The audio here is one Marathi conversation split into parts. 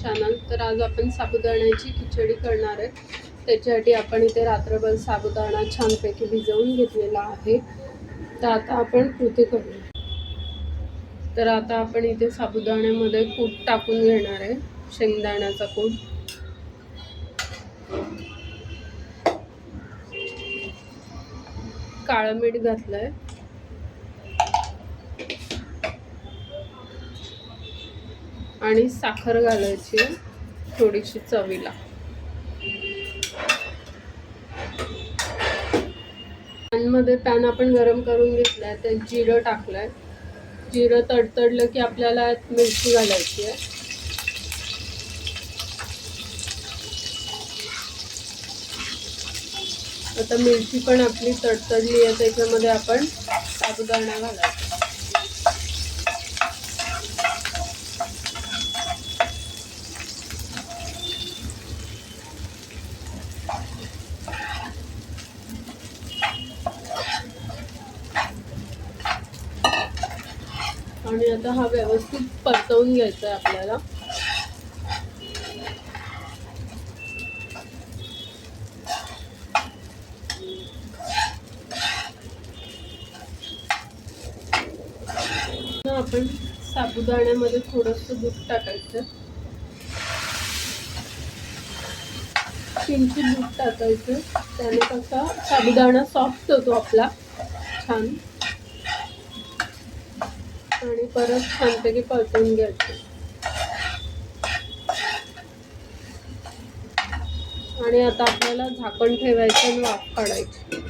चॅनल. तर आज आपण साबुदाण्याची खिचडी करणार आहे. त्याच्यासाठी आपण इथे रात्रभर साबुदाणा छानपैकी भिजवून घेतलेला आहे. तर आता आपण कृती करूया. तर आता आपण इथे साबुदाण्यामध्ये कूट टाकून घेणार आहे, शेंगदाण्याचा कूट. काळं मीठ घातलंय आणि साखर घालायची थोडीशी चवीला. पॅनमध्ये पॅन आपण गरम करून घेतलाय, त्यात जिरं टाकलंय. जिरं तडतडलं की आपल्याला मिरची घालायची आहे. आता मिरची पण आपली तडतडली आहे, त्याच्यामध्ये आपण साबुदाणा घालायचा. आणि आता हा व्यवस्थित परतवून घ्यायचा आहे आपल्याला. आपण साबुदाण्यामध्ये थोडंसं दूध टाकायचं, किंचित दूध टाकायचं. त्याने कसा साबुदाणा सॉफ्ट होतो आपला छान. आणि परत छानपैकी परतवून घ्यायचं. आणि आता आपल्याला झाकण ठेवायचं आणि वाफ काढायची.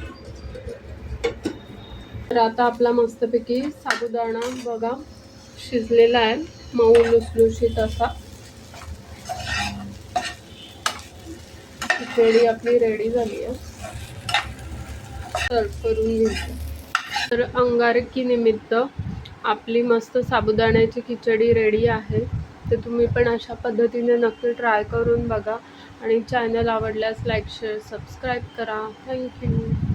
तर आता आपला मस्तपैकी साबुदाणा बघा शिजलेला आहे, मऊ लुसलुशीत असा. खिचडी आपली रेडी झाली आहे. सर्व करून घ्यायची. तर अंगारकी निमित्त आपली मस्त साबुदाण्याची खिचडी रेडी आहे. तर तुम्ही पण अशा पद्धतीने नक्की ट्राय करून बघा. आणि चॅनल आवडल्यास लाईक, शेअर, सबस्क्राईब करा. थँक्यू.